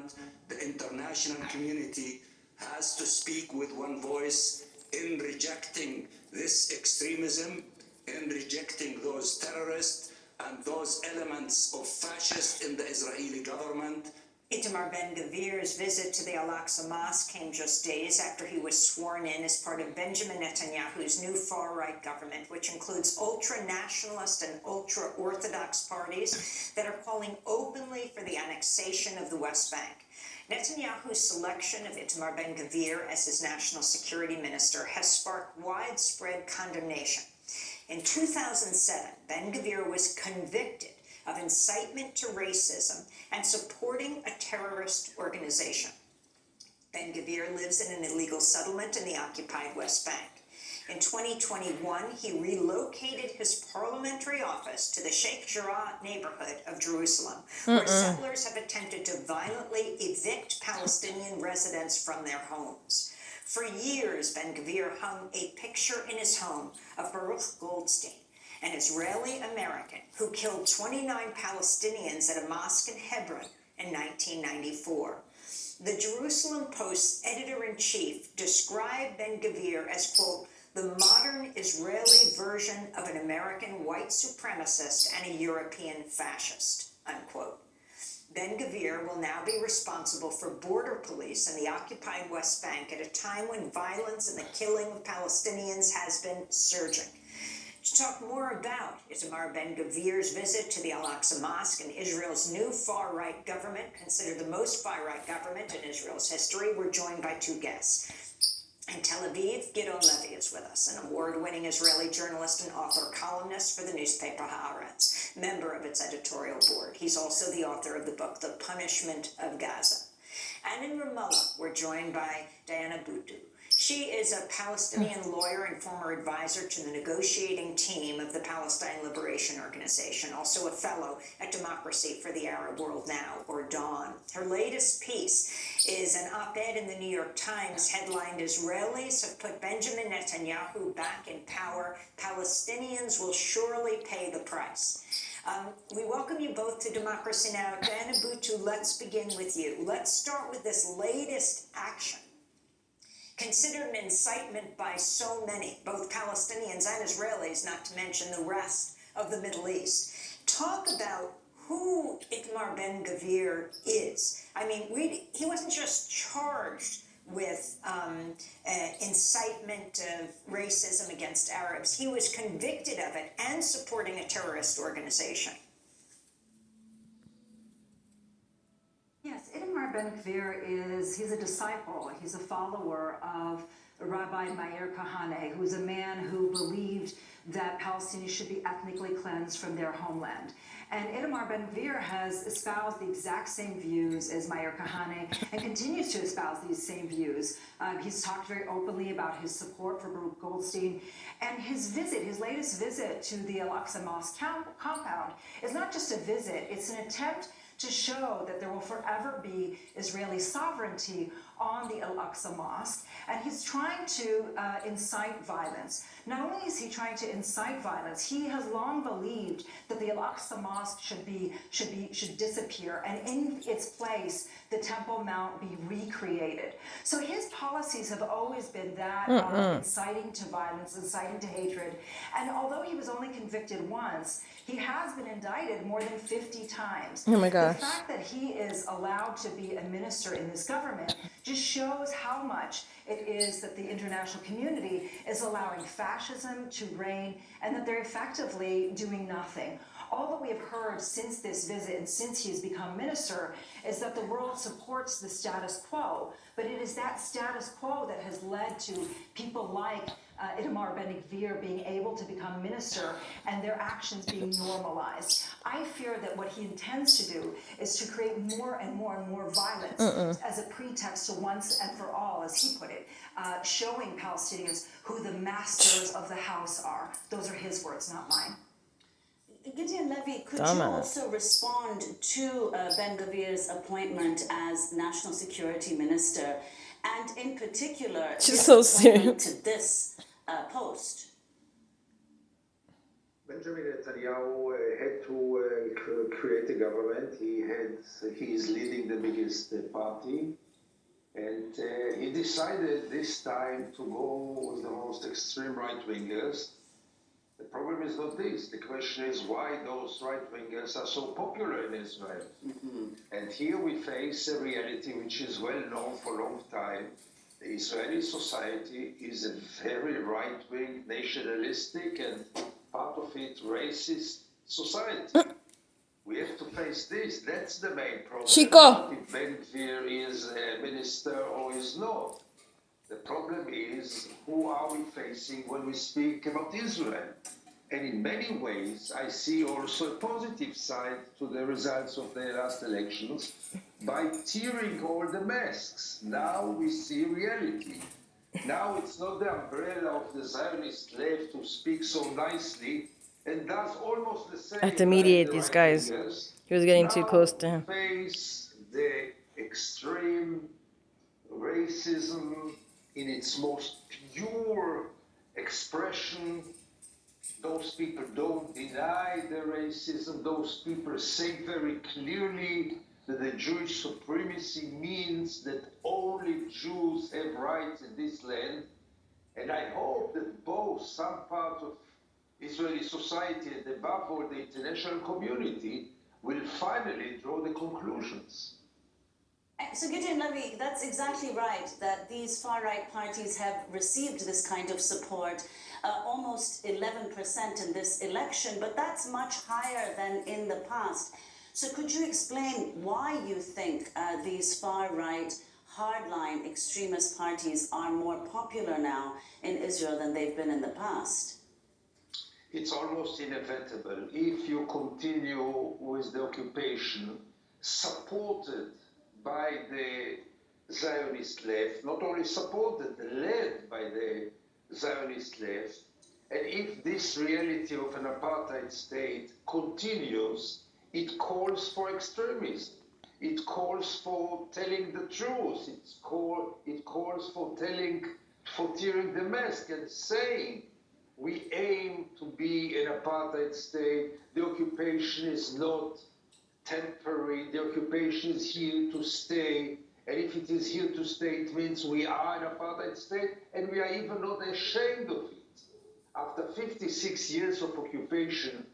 government, the international community has to speak with one voice in rejecting this extremism, in rejecting those terrorists and those elements of fascists in the Israeli government. Itamar Ben-Gvir's visit to the Al-Aqsa Mosque came just days after he was sworn in as part of Benjamin Netanyahu's new far-right government, which includes ultra-nationalist and ultra-Orthodox parties that are calling openly for the annexation of the West Bank. Netanyahu's selection of Itamar Ben-Gvir as his national security minister has sparked widespread condemnation. In 2007, Ben-Gvir was convicted of incitement to racism and supporting a terrorist organization. Ben-Gvir lives in an illegal settlement in the occupied West Bank. In 2021, he relocated his parliamentary office to the Sheikh Jarrah neighborhood of Jerusalem, where settlers have attempted to violently evict Palestinian residents from their homes. For years, Ben-Gvir hung a picture in his home of Baruch Goldstein, an Israeli-American who killed 29 Palestinians at a mosque in Hebron in 1994. The Jerusalem Post's editor-in-chief described Ben-Gvir as, quote, the modern Israeli version of an American white supremacist and a European fascist, unquote. Ben-Gvir will now be responsible for border police in the occupied West Bank at a time when violence and the killing of Palestinians has been surging. To talk more about Itamar Ben-Gvir's visit to the Al-Aqsa Mosque and Israel's new far-right government, considered the most far-right government in Israel's history, we're joined by two guests. In Tel Aviv, Gideon Levy is with us, an award-winning Israeli journalist and author, columnist for the newspaper Haaretz, member of its editorial board. He's also the author of the book, The Punishment of Gaza. And in Ramallah, we're joined by Diana Buttu. She is a Palestinian lawyer and former advisor to the negotiating team of the Palestine Liberation Organization, also a fellow at Democracy for the Arab World Now, or DAWN. Her latest piece is an op-ed in the New York Times headlined, Israelis have put Benjamin Netanyahu back in power. Palestinians will surely pay the price. We welcome you both to Democracy Now! Diana Buttu, let's begin with you. Let's start with this latest action, considered an incitement by so many, both Palestinians and Israelis, not to mention the rest of the Middle East. Talk about who Itamar Ben-Gvir is. I mean, he wasn't just charged with incitement of racism against Arabs. He was convicted of it and supporting a terrorist organization. Yes, Itamar Ben-Gvir he's a disciple, he's a follower of Rabbi Meir Kahane, who's a man who believed that Palestinians should be ethnically cleansed from their homeland. And Itamar Ben-Gvir has espoused the exact same views as Meir Kahane and continues to espouse these same views. He's talked very openly about his support for Baruch Goldstein. And his latest visit to the Al-Aqsa Mosque compound is not just a visit, it's an attempt to show that there will forever be Israeli sovereignty on the Al-Aqsa Mosque, and he's trying to incite violence. Not only is he trying to incite violence, he has long believed that the Al-Aqsa Mosque should disappear, and in its place, the Temple Mount be recreated. So his policies have always been that of inciting to violence, inciting to hatred, and although he was only convicted once, he has been indicted more than 50 times. Oh my gosh. The fact that he is allowed to be a minister in this government just shows how much it is that the international community is allowing fascism to reign and that they're effectively doing nothing. All that we have heard since this visit and since he has become minister is that the world supports the status quo, but it is that status quo that has led to people like Itamar Ben-Gvir being able to become minister and their actions being normalized. I fear that what he intends to do is to create more and more and more violence as a pretext to once and for all, as he put it, showing Palestinians who the masters of the house are. Those are his words, not mine. Gideon Levy, could you also respond to Ben-Gvir's appointment as National Security Minister, and in particular, She's his so appointment serious. to this post? Benjamin Netanyahu had to create a government. He is leading the biggest party, and he decided this time to go with the most extreme right-wingers. The problem is not this. The question is why those right-wingers are so popular in Israel. And here we face a reality which is well known for a long time. The Israeli society is a very right-wing, nationalistic, and part of it racist society. We have to face this. That's the main problem. Chico. Not if Ben Gvir is a minister or is not. The problem is, who are we facing when we speak about Israel? And in many ways, I see also a positive side to the results of the last elections by tearing all the masks. Now we see reality. Now it's not the umbrella of the Zionist left who speaks so nicely and does almost the same. I have to mediate like the these guys. right-wingers. He was getting too Now close to him. face the extreme racism in its most pure expression. Those people don't deny the racism. Those people say very clearly that the Jewish supremacy means that only Jews have rights in this land. And I hope that both some part of Israeli society and above all the international community will finally draw the conclusions. So Gideon Levy, that's exactly right, that these far-right parties have received this kind of support, almost 11% in this election, but that's much higher than in the past. So could you explain why you think these far-right, hardline extremist parties are more popular now in Israel than they've been in the past? It's almost inevitable. If you continue with the occupation supported by the Zionist left, not only supported, led by the Zionist left, and if this reality of an apartheid state continues, it calls for extremism. It calls for telling the truth. It calls for tearing the mask and saying, we aim to be an apartheid state. The occupation is not temporary. The occupation is here to stay. And if it is here to stay, it means we are an apartheid state, and we are even not ashamed of it. After 56 years of occupation,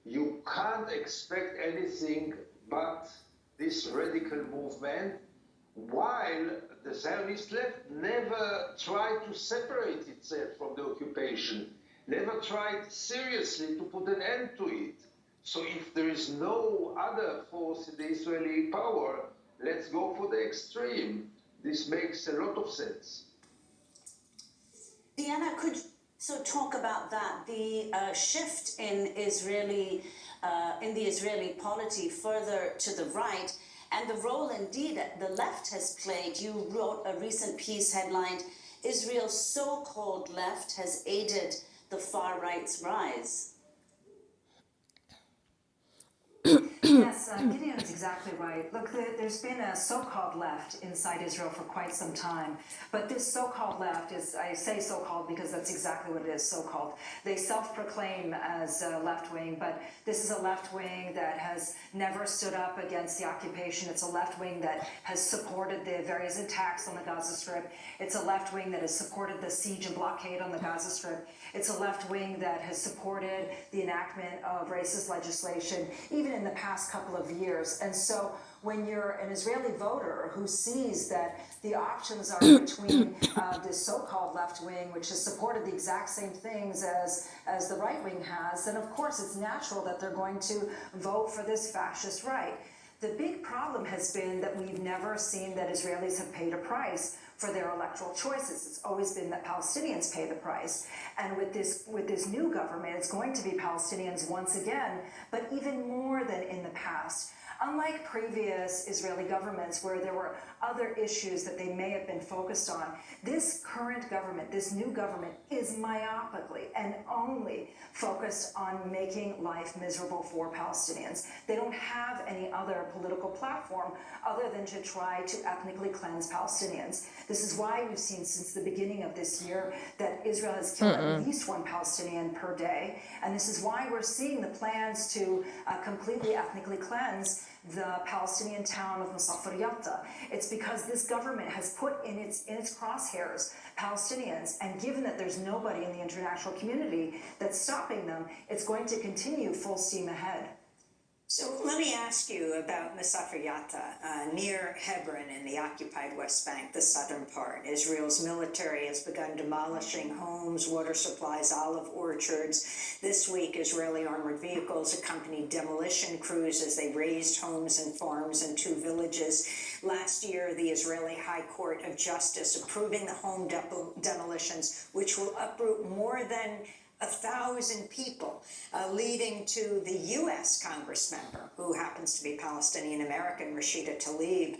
you can't expect anything but this radical movement, while the Zionist left never tried to separate itself from the occupation, never tried seriously to put an end to it. So if there is no other force in the Israeli power, let's go for the extreme. This makes a lot of sense. Diana, could you talk about that, the shift in the Israeli polity further to the right, and the role indeed the left has played. You wrote a recent piece headlined, "Israel's so-called left has aided the far right's rise." Yes, Gideon is exactly right. Look, there's been a so-called left inside Israel for quite some time, but this so-called left is, I say so-called because that's exactly what it is, so-called. They self-proclaim as left-wing, but this is a left-wing that has never stood up against the occupation. It's a left-wing that has supported the various attacks on the Gaza Strip. It's a left-wing that has supported the siege and blockade on the Gaza Strip. It's a left-wing that has supported the enactment of racist legislation, even in the past couple of years. And so when you're an Israeli voter who sees that the options are between this so-called left wing, which has supported the exact same things as the right wing has, then of course it's natural that they're going to vote for this fascist right. The big problem has been that we've never seen that Israelis have paid a price for their electoral choices. It's always been that Palestinians pay the price. And with this new government, it's going to be Palestinians once again, but even more than in the past. Unlike previous Israeli governments where there were other issues that they may have been focused on, this current government, this new government, is myopically and only focused on making life miserable for Palestinians. They don't have any other political platform other than to try to ethnically cleanse Palestinians. This is why we've seen since the beginning of this year that Israel has killed at least one Palestinian per day. And this is why we're seeing the plans to completely ethnically cleanse the Palestinian town of Yatta. It's because this government has put in its crosshairs Palestinians, and given that there's nobody in the international community that's stopping them, it's going to continue full steam ahead. So let me ask you about Yatta, near Hebron in the occupied West Bank, the southern part. Israel's military has begun demolishing homes, water supplies, olive orchards. This week, Israeli armored vehicles accompanied demolition crews as they razed homes and farms in 2 villages. Last year, the Israeli High Court of Justice approving the home demolitions, which will uproot more than 1,000 people, leading to the U.S. Congress member, who happens to be Palestinian-American, Rashida Tlaib,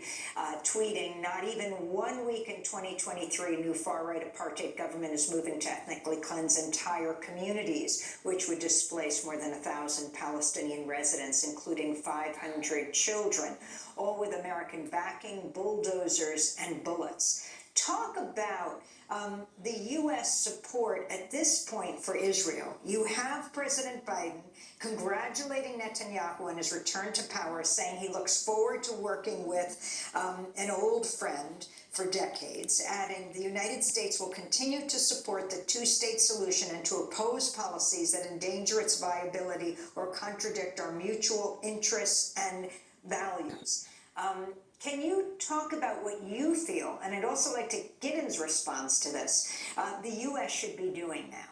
tweeting, "Not even 1 week in 2023, new far-right apartheid government is moving to ethnically cleanse entire communities, which would displace more than 1,000 Palestinian residents, including 500 children, all with American backing, bulldozers, and bullets." Talk about the U.S. support at this point for Israel. You have President Biden congratulating Netanyahu on his return to power, saying he looks forward to working with an old friend for decades, adding the United States will continue to support the two-state solution and to oppose policies that endanger its viability or contradict our mutual interests and values. Can you talk about what you feel, and I'd also like to get Gideon's response to this, the U.S. should be doing now?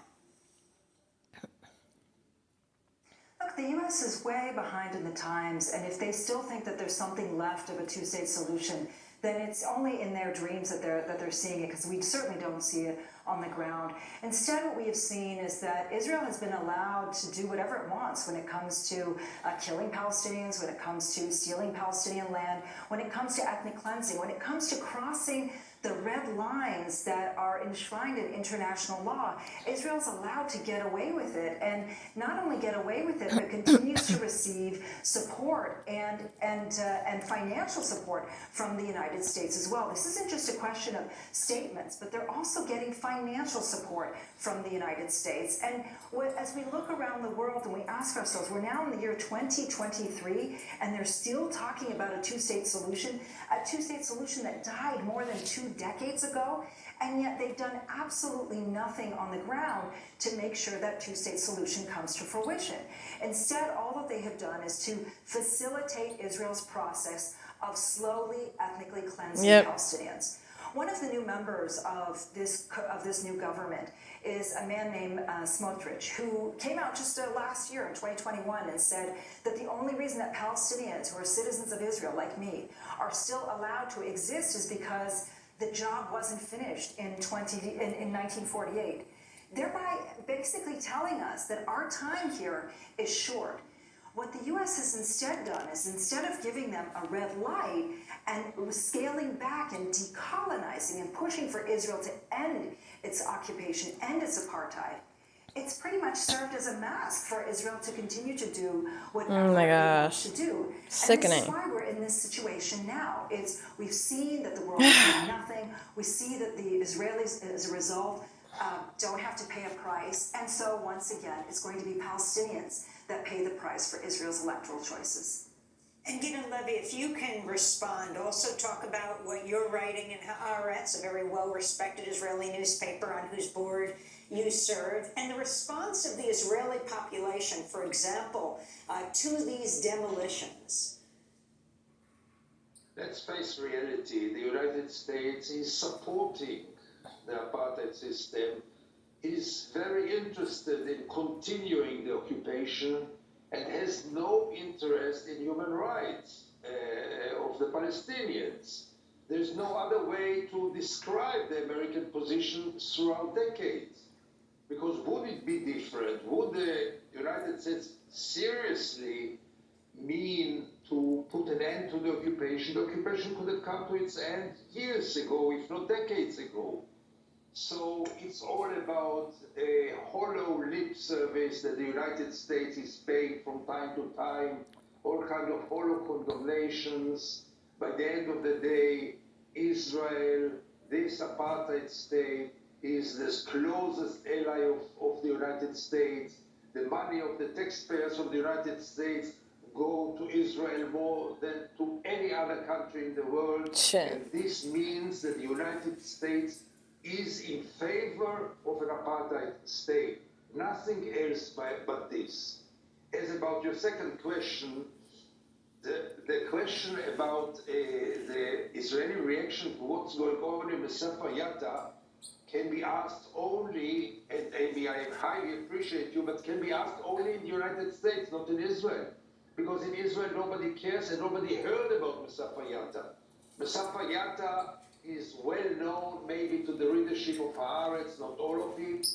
Look, the U.S. is way behind in the times, and if they still think that there's something left of a two-state solution, then it's only in their dreams that they're seeing it, because we certainly don't see it on the ground. Instead, what we have seen is that Israel has been allowed to do whatever it wants when it comes to killing Palestinians, when it comes to stealing Palestinian land, when it comes to ethnic cleansing, when it comes to crossing the red lines that are enshrined in international law. Israel's allowed to get away with it, and not only get away with it, but continues to receive support and financial support from the United States as well. This isn't just a question of statements, but they're also getting financial support from the United States. And as we look around the world and we ask ourselves, we're now in the year 2023, and they're still talking about a two-state solution that died more than 2 decades ago, and yet they've done absolutely nothing on the ground to make sure that two-state solution comes to fruition. Instead, all that they have done is to facilitate Israel's process of slowly ethnically cleansing Palestinians. One of the new members of this new government is a man named Smotrich, who came out just last year in 2021 and said that the only reason that Palestinians who are citizens of Israel, like me, are still allowed to exist is because the job wasn't finished in 1948, thereby basically telling us that our time here is short. What the U.S. has instead done is, instead of giving them a red light and scaling back and decolonizing and pushing for Israel to end its occupation, end its apartheid, it's pretty much served as a mask for Israel to continue to do whatever it wants to do. Sickening. And this is why we're in this situation now. We've seen that the world is doing nothing. We see that the Israelis, as a result, don't have to pay a price. And so, once again, it's going to be Palestinians that pay the price for Israel's electoral choices. And Gideon Levy, if you can respond, also talk about what you're writing in Haaretz, a very well-respected Israeli newspaper on whose board you serve, and the response of the Israeli population, for example, to these demolitions. Let's face reality. The United States is supporting the apartheid system, is very interested in continuing the occupation, and has no interest in human rights of the Palestinians. There's no other way to describe the American position throughout decades. Because would it be different? Would the United States seriously mean to put an end to the occupation. The occupation could have come to its end years ago, if not decades ago. So it's all about a hollow lip service that the United States is paying from time to time, all kind of hollow condemnations. By the end of the day, Israel, this apartheid state, is the closest ally of the United States. The money of the taxpayers of the United States go to Israel more than to any other country in the world. Shit. And this means that the United States is in favor of an apartheid state. Nothing else but this. As about your second question, the question about the Israeli reaction to what's going on in Sefer Yatta can be asked only, and maybe I highly appreciate you, but can be asked only in the United States, not in Israel. Because in Israel nobody cares and nobody heard about Sefer Yatta. Sefer Yatta is well known maybe to the readership of Haaretz, not all of it,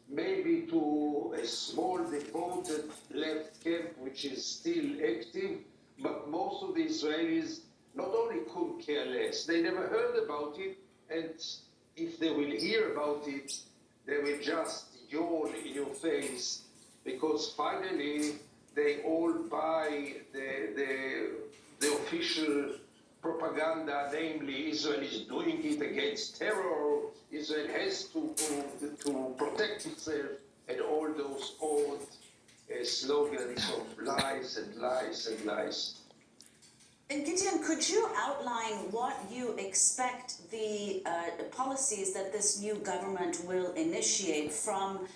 maybe to a small devoted left camp which is still active, but most of the Israelis not only couldn't care less, they never heard about it, and if they will hear about it, they will just yawn in your face, because finally they all buy the official propaganda, namely Israel is doing it against terror, Israel has to protect itself, and all those old slogans of lies and lies and lies. And Gideon, could you outline what you expect the policies that this new government will initiate, from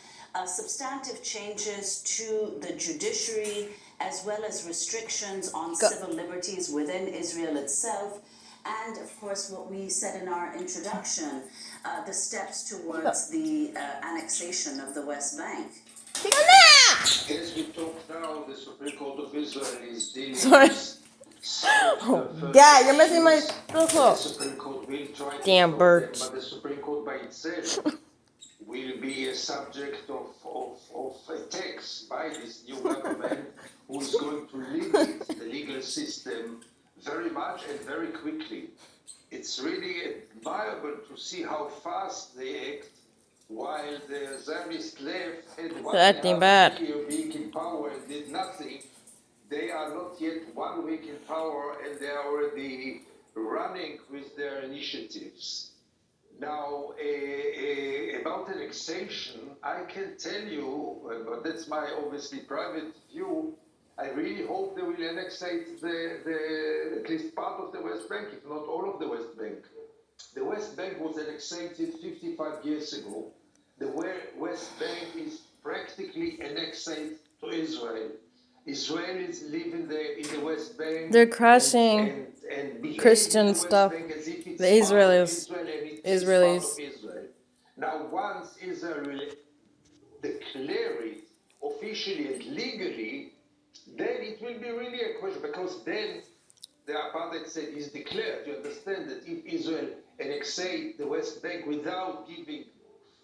substantive changes to the judiciary, as well as restrictions on civil liberties within Israel itself, and of course what we said in our introduction, the steps towards the annexation of the West Bank? As we talk now, the Supreme Court of Israel is dealing Sorry. with some of the first Dad, you're messing my issues little that clothes. the Supreme Court will try to Damn solve birds. them, but the Supreme Court by itself will be a subject of attacks by this new government, who is going to limit the legal system very much and very quickly. It's really admirable to see how fast they act, while the Zionist left had Acting bad. 1.5 years being in power and did nothing. They are not yet 1 week in power, and they are already running with their initiatives. Now, about annexation, I can tell you, but that's my obviously private view, I really hope they will annexate at least part of the West Bank, if not all of the West Bank. The West Bank was annexated 55 years ago. The West Bank is practically annexed to Israel. Israelis live in the West Bank. They're crashing and behave Christian in the West stuff. Bank as if it's The part of Israelis. Israel and it Israelis. is part of Israel. Now, once Israel will declare it officially and legally, then it will be really a question, because then the apartheid state is declared. You understand that if Israel annexates the West Bank without giving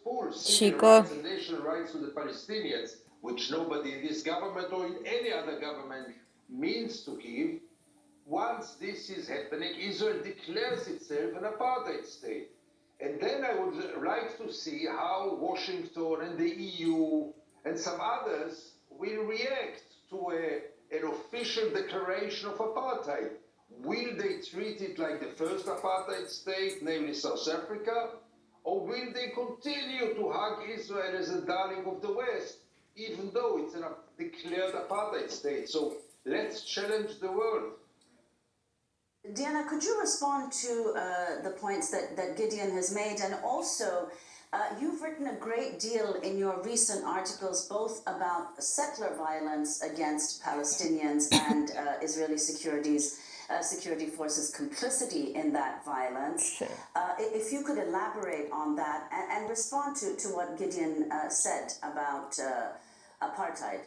full civil Chico. rights and national rights to the Palestinians, which nobody in this government or in any other government means to give, once this is happening, Israel declares itself an apartheid state. And then I would like to see how Washington and the EU and some others will react to an official declaration of apartheid. Will they treat it like the first apartheid state, namely South Africa? Or will they continue to hug Israel as a darling of the West, even though it's a declared apartheid state? So let's challenge the world. Diana, could you respond to the points that Gideon has made? And also, you've written a great deal in your recent articles, both about settler violence against Palestinians and Israeli security forces' complicity in that violence. If you could elaborate on that and respond to what Gideon said about apartheid.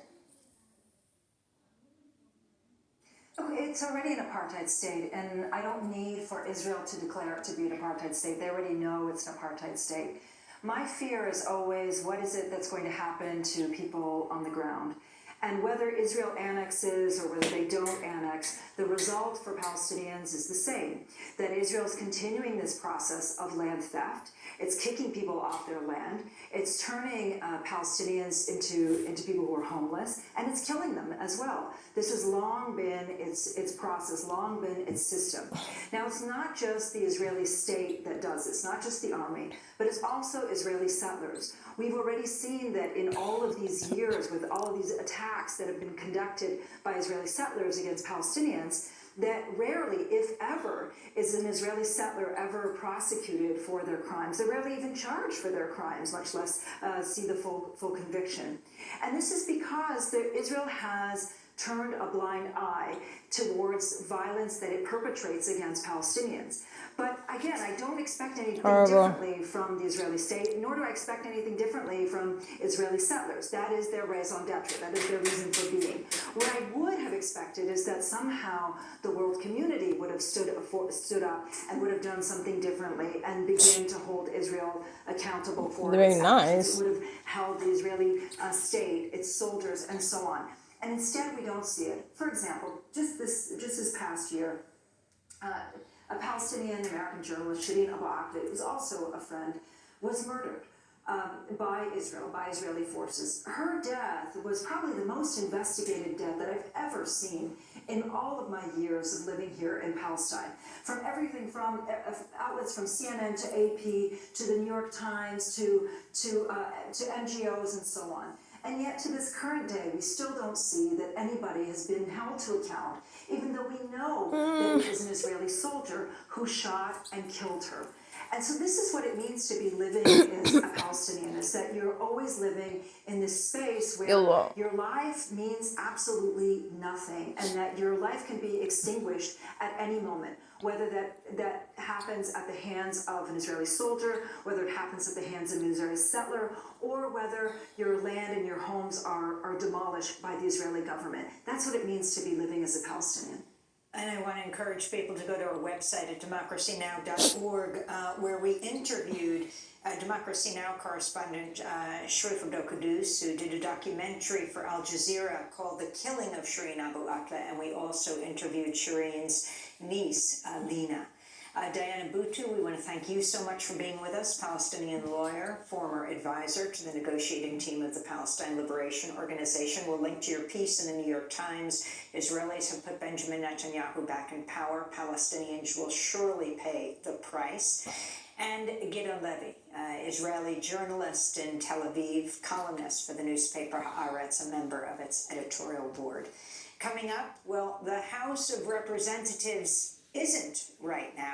It's already an apartheid state, and I don't need for Israel to declare it to be an apartheid state. They already know it's an apartheid state. My fear is always, what is it that's going to happen to people on the ground? And whether Israel annexes or whether they don't annex, the result for Palestinians is the same, that Israel is continuing this process of land theft. It's kicking people off their land. It's turning Palestinians into people who are homeless, and it's killing them as well. This has long been its process, long been its system. Now, it's not just the Israeli state that does this, not just the army, but it's also Israeli settlers. We've already seen that in all of these years, with all of these attacks that have been conducted by Israeli settlers against Palestinians, that rarely, if ever, is an Israeli settler ever prosecuted for their crimes. They're rarely even charged for their crimes, much less see the full conviction. And this is because Israel has turned a blind eye towards violence that it perpetrates against Palestinians. But again, I don't expect anything differently from the Israeli state, nor do I expect anything differently from Israeli settlers. That is their raison d'etre, that is their reason for being. What I would have expected is that somehow the world community would have stood up and would have done something differently and begin to hold Israel accountable for its actions. It would have held the Israeli state, its soldiers, and so on. And instead, we don't see it. For example, just this past year, a Palestinian-American journalist, Gideon, who's also a friend, was murdered by Israeli forces. Her death was probably the most investigated death that I've ever seen in all of my years of living here in Palestine. From everything from outlets from CNN to AP to the New York Times to NGOs and so on. And yet, to this current day, we still don't see that anybody has been held to account, even though we know that it was an Israeli soldier who shot and killed her. And so this is what it means to be living as a Palestinian, is that you're always living in this space where your life means absolutely nothing, and that your life can be extinguished at any moment, whether that happens at the hands of an Israeli soldier, whether it happens at the hands of an Israeli settler, or whether your land and your homes are demolished by the Israeli government. That's what it means to be living as a Palestinian. And I want to encourage people to go to our website at democracynow.org, where we interviewed Democracy Now! Correspondent Sharif Abdel-Quddus, who did a documentary for Al Jazeera called The Killing of Shireen Abu Akleh, and we also interviewed Shireen's niece, Lina. Diana Buttu, we want to thank you so much for being with us, Palestinian lawyer, former advisor to the negotiating team of the Palestine Liberation Organization. We'll link to your piece in the New York Times. Israelis have put Benjamin Netanyahu back in power. Palestinians will surely pay the price. And Gideon Levy, Israeli journalist in Tel Aviv, columnist for the newspaper Haaretz, a member of its editorial board. Coming up, well, the House of Representatives isn't right now.